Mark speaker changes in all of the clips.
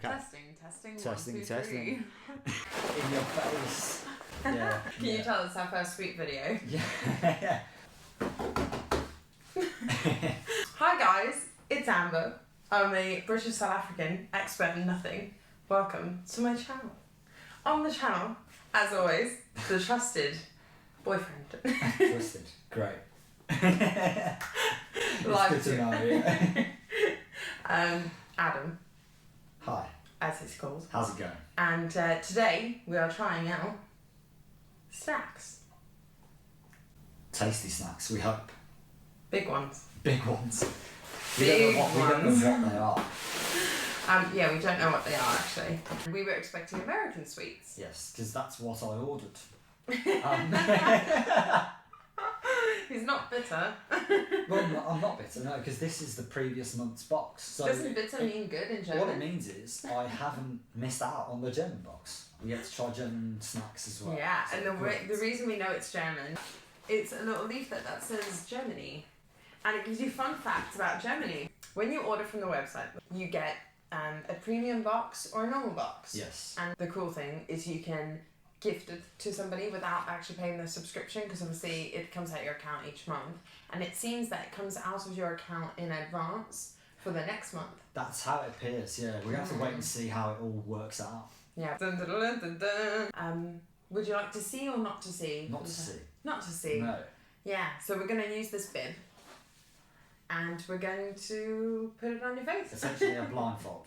Speaker 1: Testing.
Speaker 2: Testing.
Speaker 1: 1, 2, 3.
Speaker 2: In your face. Yeah.
Speaker 1: Can you tell it's our first sweet video?
Speaker 2: Yeah.
Speaker 1: Hi guys, it's Amber. I'm a British South African expert in nothing. Welcome to my channel. On the channel, as always, the trusted boyfriend.
Speaker 2: Twisted. Great.
Speaker 1: Live
Speaker 2: good to know, yeah.
Speaker 1: Adam,
Speaker 2: Hi.
Speaker 1: as it's called.
Speaker 2: How's it going?
Speaker 1: And today we are trying out snacks.
Speaker 2: Tasty snacks, we hope.
Speaker 1: Big ones.
Speaker 2: Big ones.
Speaker 1: Big
Speaker 2: We don't know what they are.
Speaker 1: Yeah, we don't know what they are actually. We were expecting American sweets.
Speaker 2: Yes, because that's what I ordered.
Speaker 1: He's not bitter.
Speaker 2: Well, I'm not bitter, no, because this is the previous month's box. So
Speaker 1: Doesn't bitter mean good in German?
Speaker 2: What it means is I haven't missed out on the German box. We get to try German snacks as well.
Speaker 1: Yeah,
Speaker 2: So
Speaker 1: and the reason we know it's German, it's a little leaflet that says Germany. And it gives you fun facts about Germany. When you order from the website, you get a premium box or a normal box.
Speaker 2: Yes.
Speaker 1: And the cool thing is you can gift it to somebody without actually paying the subscription, because obviously it comes out your account each month. And it seems that it comes out of your account in advance for the next month.
Speaker 2: That's how it appears, yeah. We have to wait and see how it all works out.
Speaker 1: Yeah. Dun, dun, dun, dun, dun. Would you like to see or not to see?
Speaker 2: Not to see.
Speaker 1: Not to see.
Speaker 2: No.
Speaker 1: Yeah, so we're going to use this bib and we're going to put it on your face.
Speaker 2: Essentially a blindfold.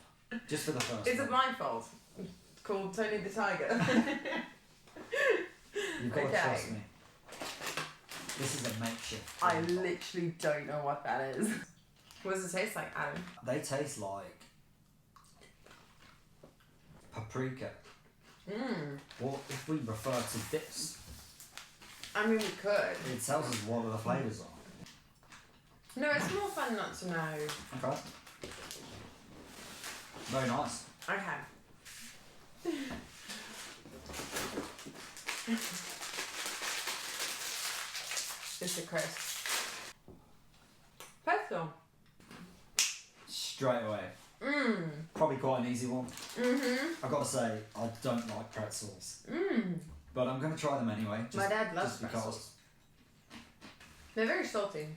Speaker 2: Just for the first
Speaker 1: It's a
Speaker 2: one.
Speaker 1: blindfold. It's called Tony the Tiger.
Speaker 2: You've got to
Speaker 1: Okay.
Speaker 2: trust me. This is a makeshift.
Speaker 1: I
Speaker 2: blindfold.
Speaker 1: literally don't know what that is. What does it taste like, Adam?
Speaker 2: They taste like paprika.
Speaker 1: Mmm.
Speaker 2: Well, if we refer to this,
Speaker 1: I mean, we could.
Speaker 2: it tells us what the flavours are.
Speaker 1: No, it's more fun not to know.
Speaker 2: Okay. Very nice.
Speaker 1: Okay. It's a crisp. Pesto.
Speaker 2: Straight away.
Speaker 1: Mmm.
Speaker 2: Probably quite an easy one.
Speaker 1: Mm-hmm.
Speaker 2: I've got to say, I don't like pretzels.
Speaker 1: Mmm.
Speaker 2: But I'm going to try them anyway.
Speaker 1: My dad loves
Speaker 2: just because.
Speaker 1: pretzels. They're very salty.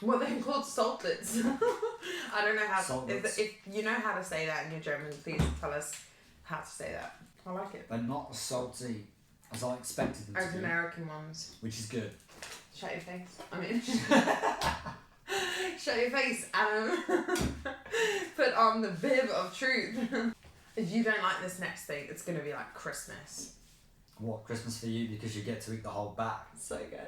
Speaker 1: Well, they're called saltlets. I don't know how.
Speaker 2: Saltlets.
Speaker 1: If you know how to say that in your German, please tell us how to say that. I like it.
Speaker 2: They're not as salty as I expected them
Speaker 1: As
Speaker 2: to be.
Speaker 1: American ones.
Speaker 2: Which is good.
Speaker 1: Shut your face. I mean, shut your face, Adam. Put on the bib of truth. If you don't like this next thing, it's going to be like Christmas.
Speaker 2: What, Christmas for you because you get to eat the whole bag?
Speaker 1: So good.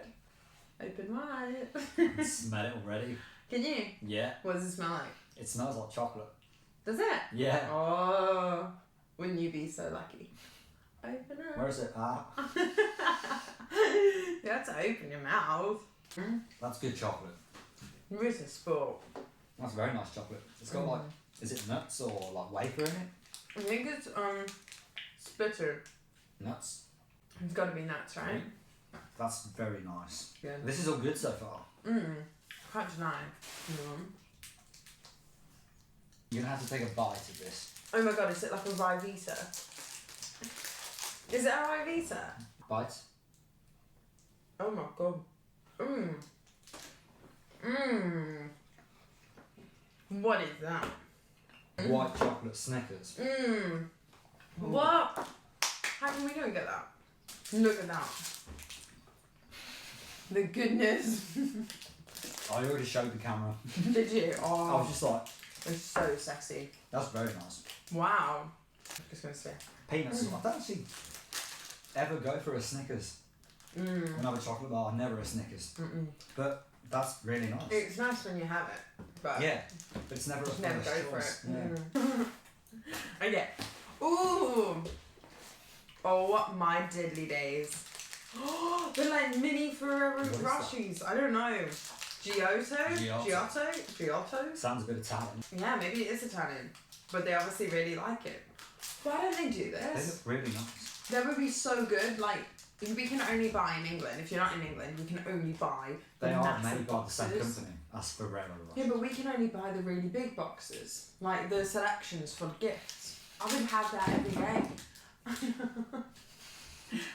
Speaker 1: Open wide.
Speaker 2: I can smell it already.
Speaker 1: Can you?
Speaker 2: Yeah.
Speaker 1: What does it smell like?
Speaker 2: It smells like chocolate.
Speaker 1: Does it?
Speaker 2: Yeah.
Speaker 1: Oh, wouldn't you be so lucky? Open up.
Speaker 2: Where is it? Ah.
Speaker 1: You have to open your mouth.
Speaker 2: That's good chocolate.
Speaker 1: It's a sport.
Speaker 2: That's very nice chocolate. It's got like, is it nuts or like wafer in it?
Speaker 1: I think it's splitter.
Speaker 2: Nuts.
Speaker 1: It's got to be nuts, right?
Speaker 2: That's very nice.
Speaker 1: Good.
Speaker 2: This is all good so far.
Speaker 1: Can't deny.
Speaker 2: You're going to have to take a bite of this.
Speaker 1: Oh my god, is it like a Rivita? Is it a Rivita?
Speaker 2: Bite.
Speaker 1: Oh my god. What is that?
Speaker 2: White chocolate Snickers.
Speaker 1: What? How can we not get that? Look at that. The goodness.
Speaker 2: I already showed the camera.
Speaker 1: Did you?
Speaker 2: I
Speaker 1: Oh,
Speaker 2: was just like,
Speaker 1: it's so sexy.
Speaker 2: that's very nice.
Speaker 1: Wow. I'm just gonna say.
Speaker 2: Peanuts. I don't actually ever go for a Snickers. When I have a chocolate bar, never a Snickers. But that's really nice.
Speaker 1: It's nice when you have it, but
Speaker 2: Yeah, but it's never a
Speaker 1: never
Speaker 2: first
Speaker 1: go for
Speaker 2: choice.
Speaker 1: it.
Speaker 2: Yeah.
Speaker 1: Okay. Ooh. Oh, what my diddly days. Oh, they're like mini Ferrero
Speaker 2: What is
Speaker 1: Rochers. I don't know. Giotto?
Speaker 2: Giotto.
Speaker 1: Giotto?
Speaker 2: Sounds a bit Italian.
Speaker 1: Yeah, maybe it is Italian. But they obviously really like it. Why don't they do
Speaker 2: They
Speaker 1: this?
Speaker 2: look really nice.
Speaker 1: That would be so good, like We can only buy in England. If you're not in England, you can only buy the
Speaker 2: They are
Speaker 1: massive
Speaker 2: made by the same
Speaker 1: boxes.
Speaker 2: company as Ferrero Rocher.
Speaker 1: Yeah, but we can only buy the really big boxes, like the selections for gifts. I would have that every day.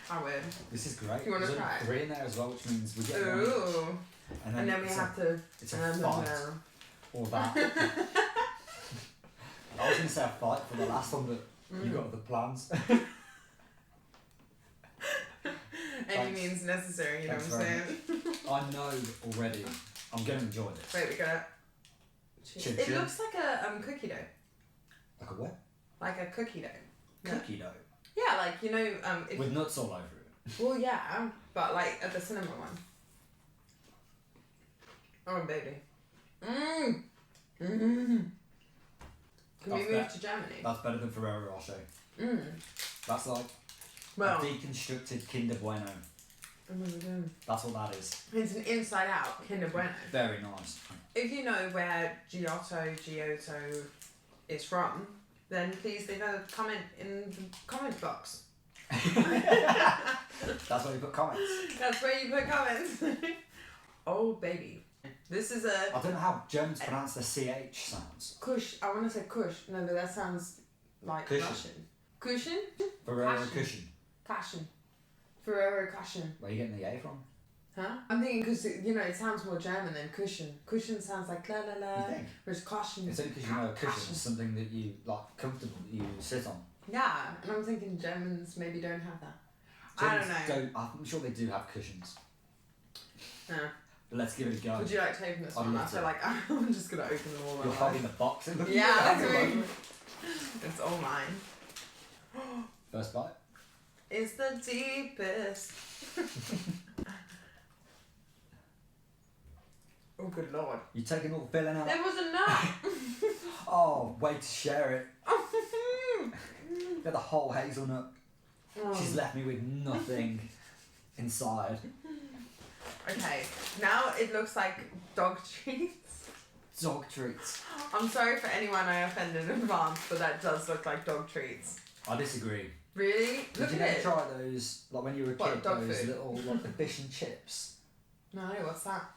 Speaker 1: I would.
Speaker 2: This is great.
Speaker 1: You wanna
Speaker 2: There's
Speaker 1: try it?
Speaker 2: 3 in there as well, which means we get one each.
Speaker 1: Ooh. And then we
Speaker 2: it's
Speaker 1: have to.
Speaker 2: It's a fight. Or that. I was going to say a fight for the last one, but you got other plans.
Speaker 1: Any means necessary, you know
Speaker 2: Thanks
Speaker 1: what I'm
Speaker 2: very
Speaker 1: saying?
Speaker 2: I know already. I'm going to enjoy this.
Speaker 1: Wait, we got.
Speaker 2: Chin
Speaker 1: It
Speaker 2: chin.
Speaker 1: looks like a cookie dough.
Speaker 2: Like a what?
Speaker 1: Like a cookie dough. Yeah.
Speaker 2: Cookie dough.
Speaker 1: Yeah, like you know, if,
Speaker 2: With nuts all over it.
Speaker 1: well, yeah, but like at the cinnamon one. Oh baby. Mmm. Mmm. Can we
Speaker 2: That's
Speaker 1: move to Germany?
Speaker 2: That's better than Ferrero Rocher.
Speaker 1: Mmm.
Speaker 2: That's like
Speaker 1: Well,
Speaker 2: a deconstructed Kinder Bueno.
Speaker 1: oh my God.
Speaker 2: That's what that is.
Speaker 1: It's an inside out Kinder Bueno.
Speaker 2: Very nice.
Speaker 1: If you know where Giotto is from, then please leave a comment in the comment box.
Speaker 2: That's where you put comments.
Speaker 1: That's where you put comments. Oh baby. This is a
Speaker 2: I don't know how Germans pronounce the CH sounds.
Speaker 1: kush. I want to say kush. No, but that sounds like
Speaker 2: Cushion.
Speaker 1: Russian. Cushion?
Speaker 2: Ferrero
Speaker 1: Cushion.
Speaker 2: Cushion.
Speaker 1: Cushion. Ferrero cushion.
Speaker 2: Where are you getting the A from?
Speaker 1: Huh? I'm thinking because, you know, it sounds more German than cushion. Cushion sounds like la la la.
Speaker 2: You think?
Speaker 1: Whereas cushion.
Speaker 2: It's only because you know a cushion is something that you like comfortable that you sit on.
Speaker 1: Yeah, and I'm thinking Germans maybe don't have that. I don't
Speaker 2: Germans
Speaker 1: know.
Speaker 2: I'm sure they do have cushions.
Speaker 1: Yeah.
Speaker 2: But let's give it a go.
Speaker 1: Would you like to open this
Speaker 2: I'd
Speaker 1: one? I
Speaker 2: love
Speaker 1: feel
Speaker 2: to.
Speaker 1: like I'm just going to open them all.
Speaker 2: You're
Speaker 1: my
Speaker 2: holding
Speaker 1: life.
Speaker 2: the box. Look at
Speaker 1: Yeah,
Speaker 2: that.
Speaker 1: that's me. It's all mine.
Speaker 2: First bite.
Speaker 1: It's the deepest. Oh, good lord.
Speaker 2: You're taking all the filling out.
Speaker 1: It was enough.
Speaker 2: Oh, way to share it. Get the whole hazelnut.
Speaker 1: Oh.
Speaker 2: She's left me with nothing inside.
Speaker 1: Okay, now it looks like dog treats.
Speaker 2: Dog treats.
Speaker 1: I'm sorry for anyone I offended in advance, but that does look like dog treats.
Speaker 2: I disagree.
Speaker 1: Really?
Speaker 2: Did
Speaker 1: Look
Speaker 2: you
Speaker 1: at
Speaker 2: never
Speaker 1: it.
Speaker 2: try those, like when you were a
Speaker 1: What,
Speaker 2: kid,
Speaker 1: dog
Speaker 2: those
Speaker 1: food?
Speaker 2: little, like the fish and chips?
Speaker 1: No, what's that?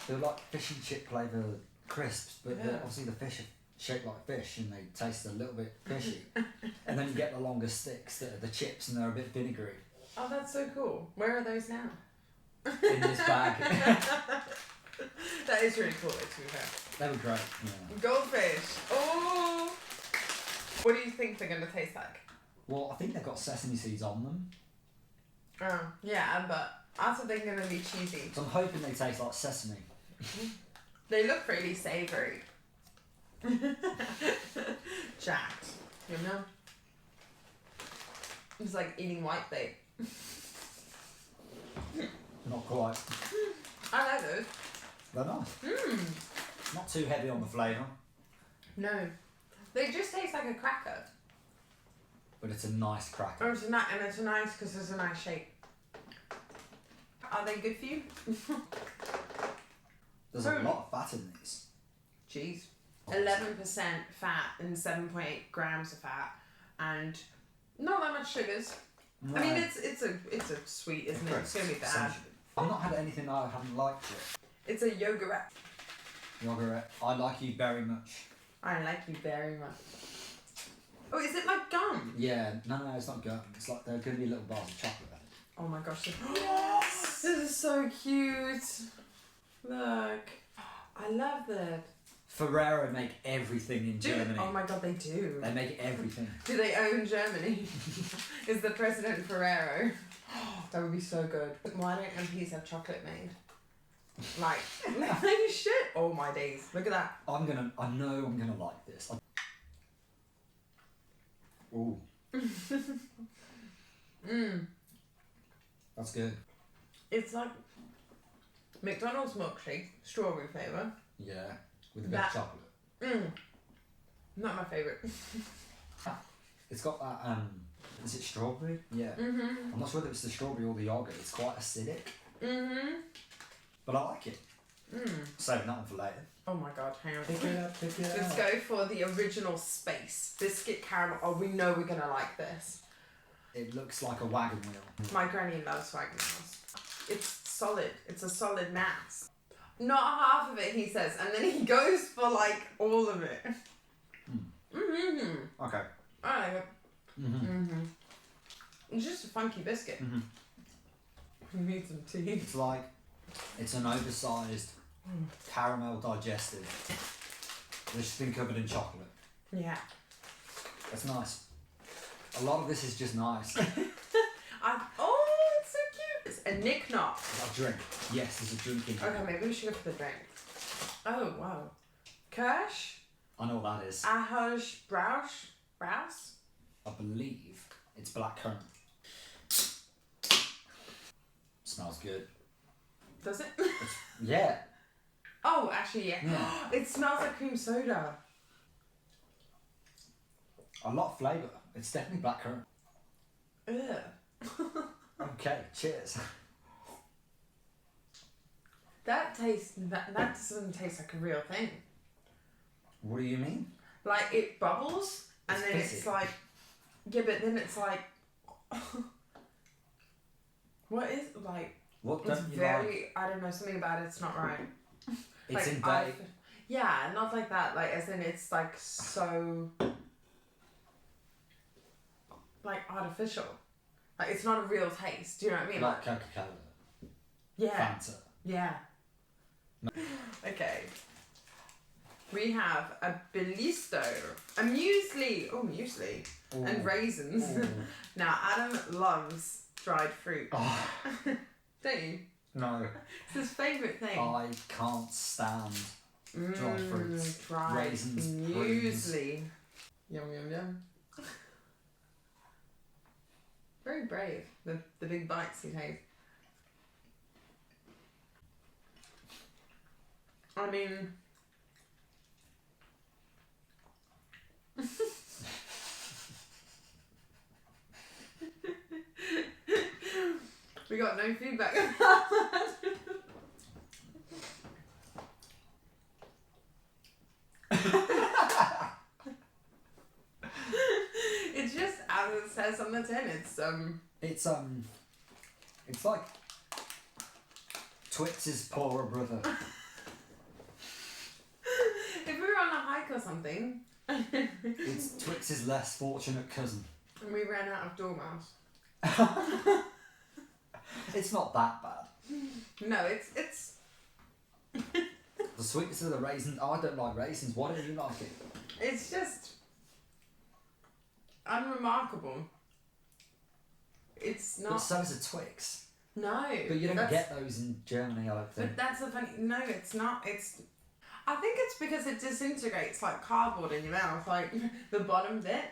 Speaker 2: They were like fish and chip flavour crisps, but
Speaker 1: Yeah.
Speaker 2: obviously the fish are shaped like fish and they taste a little bit fishy. And then you get the longer sticks that are the chips and they're a bit vinegary.
Speaker 1: Oh, that's so cool. Where are those now?
Speaker 2: In this bag.
Speaker 1: That is really cool, to be fair.
Speaker 2: They were great. Yeah.
Speaker 1: Goldfish. Oh! What do you think they're going to taste like?
Speaker 2: Well, I think they've got sesame seeds on them.
Speaker 1: Oh, yeah, but I thought they're going to be cheesy.
Speaker 2: So I'm hoping they taste like sesame.
Speaker 1: They look really savoury. Jacked, you know? It's like eating white bait.
Speaker 2: Not quite.
Speaker 1: I like those.
Speaker 2: They're nice.
Speaker 1: Mmm.
Speaker 2: Not too heavy on the flavour,
Speaker 1: No. They just taste like a cracker.
Speaker 2: but it's a nice cracker.
Speaker 1: Or it's a and it's a nice because it's a nice shape. Are they good for you?
Speaker 2: There's a lot of fat in these.
Speaker 1: Jeez. 11% fat and 7.8 grams of fat and not that much sugars.
Speaker 2: No.
Speaker 1: I mean it's a sweet, isn't it? It's gonna be bad.
Speaker 2: Essentially. I've not had anything I haven't liked yet.
Speaker 1: It's a yogurt.
Speaker 2: Yogurt. I like you very much.
Speaker 1: I like you very much. Oh, is it like gum?
Speaker 2: Yeah, no, it's not gum. It's like there are going to be little bars of chocolate.
Speaker 1: Oh my gosh. Yes! This is so cute. Look. I love that.
Speaker 2: Ferrero make everything in Germany.
Speaker 1: Oh my god, they do.
Speaker 2: They make everything.
Speaker 1: Do they own Germany? Is the president Ferrero? That would be so good. Why don't MPs have chocolate made? Like, you should. Oh my days. Look at that.
Speaker 2: I know I'm gonna like this. Ooh,
Speaker 1: Mmm.
Speaker 2: that's good.
Speaker 1: It's like McDonald's milkshake, strawberry flavour.
Speaker 2: Yeah, with a bit of chocolate.
Speaker 1: Mmm. Not my favourite.
Speaker 2: It's got that, is it strawberry? Yeah.
Speaker 1: Mm-hmm.
Speaker 2: I'm not sure if it's the strawberry or the yogurt. It's quite acidic,
Speaker 1: Mm-hmm.
Speaker 2: but I like it.
Speaker 1: Mm.
Speaker 2: Saving that one for later.
Speaker 1: Oh my god, hang on.
Speaker 2: Pick it up, pick it up.
Speaker 1: Let's go for the original space. Biscuit caramel. Oh, we know we're gonna like this.
Speaker 2: It looks like a wagon wheel.
Speaker 1: My granny loves wagon wheels. It's solid. It's a solid mass. Not half of it, he says, and then he goes for like all of it.
Speaker 2: Okay.
Speaker 1: I like it. It's just a funky biscuit. You need some tea.
Speaker 2: It's like, it's an oversized caramel digestive that's just been covered in chocolate.
Speaker 1: Yeah.
Speaker 2: That's nice. A lot of this is just nice.
Speaker 1: Oh, it's so cute. It's a knick-knock.
Speaker 2: A drink. Yes, there's a drink in here.
Speaker 1: Okay, maybe we should go for the drink. Oh, wow. Kirsch?
Speaker 2: I know what that is.
Speaker 1: Ahoj-brause? Brause?
Speaker 2: I believe it's blackcurrant. Smells good.
Speaker 1: Does it?
Speaker 2: Yeah.
Speaker 1: Oh, actually, yeah. It smells like cream soda.
Speaker 2: A lot of flavour. It's definitely blackcurrant.
Speaker 1: Ugh.
Speaker 2: Okay, cheers.
Speaker 1: That doesn't taste like a real thing.
Speaker 2: What do you mean?
Speaker 1: Like, it bubbles, and
Speaker 2: It's
Speaker 1: then
Speaker 2: fizzy.
Speaker 1: it's like... Yeah, but then it's like... What is, like...
Speaker 2: What
Speaker 1: It's
Speaker 2: don't you
Speaker 1: very...
Speaker 2: like?
Speaker 1: I don't know, something about it's not right.
Speaker 2: It's
Speaker 1: like,
Speaker 2: in date.
Speaker 1: Yeah, not like that. Like, as in, it's like so... Like, artificial. Like, it's not a real taste. Do you know what I mean?
Speaker 2: Like Coca-Cola.
Speaker 1: Yeah.
Speaker 2: Fanta.
Speaker 1: Yeah. Okay. We have a bilisto, a muesli. Oh, muesli.
Speaker 2: Ooh.
Speaker 1: And raisins.
Speaker 2: Ooh.
Speaker 1: Now, Adam loves dried fruit.
Speaker 2: Oh,
Speaker 1: Don't you?
Speaker 2: no.
Speaker 1: It's his favourite thing.
Speaker 2: I can't stand dried fruits.
Speaker 1: Dried
Speaker 2: Raisins,
Speaker 1: muesli. Yum, yum, yum. Very brave, the big bites he takes. I mean... We got no feedback about that. It's just as it says on the tin.
Speaker 2: It's like Twix's poorer brother.
Speaker 1: If we were on a hike or something,
Speaker 2: It's Twix's less fortunate cousin.
Speaker 1: and we ran out of dormouse.
Speaker 2: It's not that bad.
Speaker 1: No, it's.
Speaker 2: The sweetness of the raisins. Oh, I don't like raisins. Why don't you like it?
Speaker 1: It's just unremarkable. It's
Speaker 2: But
Speaker 1: not.
Speaker 2: so is a Twix.
Speaker 1: No.
Speaker 2: But you don't
Speaker 1: that's-
Speaker 2: get those in Germany, I don't think.
Speaker 1: But that's the funny. No, it's not. It's. I think it's because it disintegrates like cardboard in your mouth, like the bottom bit.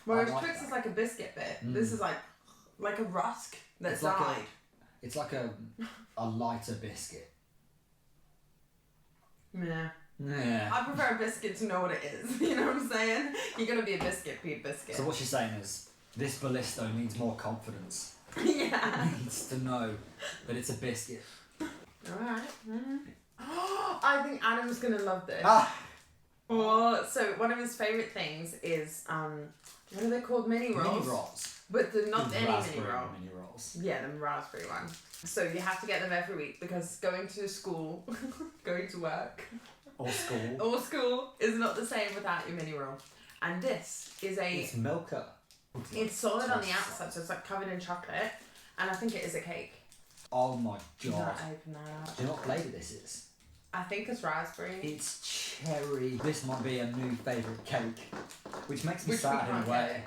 Speaker 1: Whereas
Speaker 2: like
Speaker 1: Twix
Speaker 2: that.
Speaker 1: is like a biscuit bit.
Speaker 2: Mm.
Speaker 1: This is like a rusk that's
Speaker 2: It's like
Speaker 1: died.
Speaker 2: It's like a lighter biscuit.
Speaker 1: Yeah.
Speaker 2: Yeah.
Speaker 1: I prefer a biscuit to know what it is. You know what I'm saying? You're gonna be a biscuit, be a biscuit.
Speaker 2: So what she's saying is, this ballisto needs more confidence.
Speaker 1: Yeah.
Speaker 2: It needs to know that it's a biscuit.
Speaker 1: Alright. I think Adam's gonna love this.
Speaker 2: Ah!
Speaker 1: Oh, so one of his favourite things is what are they called? Mini rolls.
Speaker 2: Mini rolls.
Speaker 1: But they're not
Speaker 2: The
Speaker 1: any mini
Speaker 2: raspberry
Speaker 1: roll.
Speaker 2: mini rolls.
Speaker 1: Yeah, the raspberry one. So you have to get them every week because going to school, going to work,
Speaker 2: Or school.
Speaker 1: or school is not the same without your mini roll. And this is
Speaker 2: It's Milka.
Speaker 1: it's solid on the outside, so it's like covered in chocolate, and I think it is a cake.
Speaker 2: Oh my
Speaker 1: Did
Speaker 2: god.
Speaker 1: not open that up.
Speaker 2: Do you know what flavour this is?
Speaker 1: I think it's raspberry.
Speaker 2: It's cherry. This might be a new favourite cake. Which makes me
Speaker 1: Which we
Speaker 2: sad in
Speaker 1: can't
Speaker 2: a way.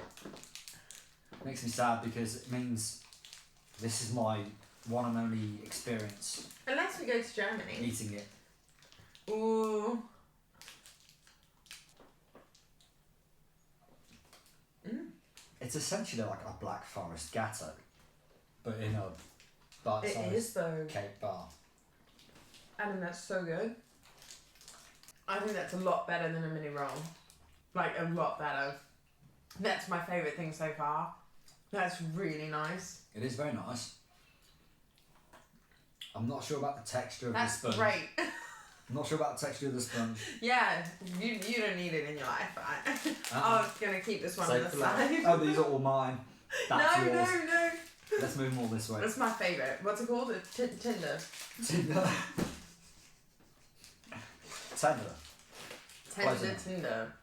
Speaker 2: Makes me sad because it means this is my one and only experience
Speaker 1: Unless we go to Germany.
Speaker 2: eating it.
Speaker 1: Ooh.
Speaker 2: It's essentially like a Black Forest gatto, but in a
Speaker 1: It
Speaker 2: bite-sized
Speaker 1: is though.
Speaker 2: cake bar.
Speaker 1: Adam, that's so good. I think that's a lot better than a mini roll. Like, a lot better. That's my favourite thing so far. That's really nice.
Speaker 2: It is very nice. I'm not sure about the texture of
Speaker 1: That's
Speaker 2: the sponge.
Speaker 1: great.
Speaker 2: I'm not sure about the texture of the sponge.
Speaker 1: Yeah, you don't need it in your life, right?
Speaker 2: Uh-uh.
Speaker 1: I'm going to keep this one on
Speaker 2: Save
Speaker 1: the
Speaker 2: for later.
Speaker 1: side.
Speaker 2: Oh, these are all mine. That's
Speaker 1: no,
Speaker 2: yours.
Speaker 1: no.
Speaker 2: Let's move them all this way.
Speaker 1: That's my favourite. What's it called? Tinder.
Speaker 2: Tinder. Tender.
Speaker 1: Tender,
Speaker 2: Close enough.
Speaker 1: Tinder.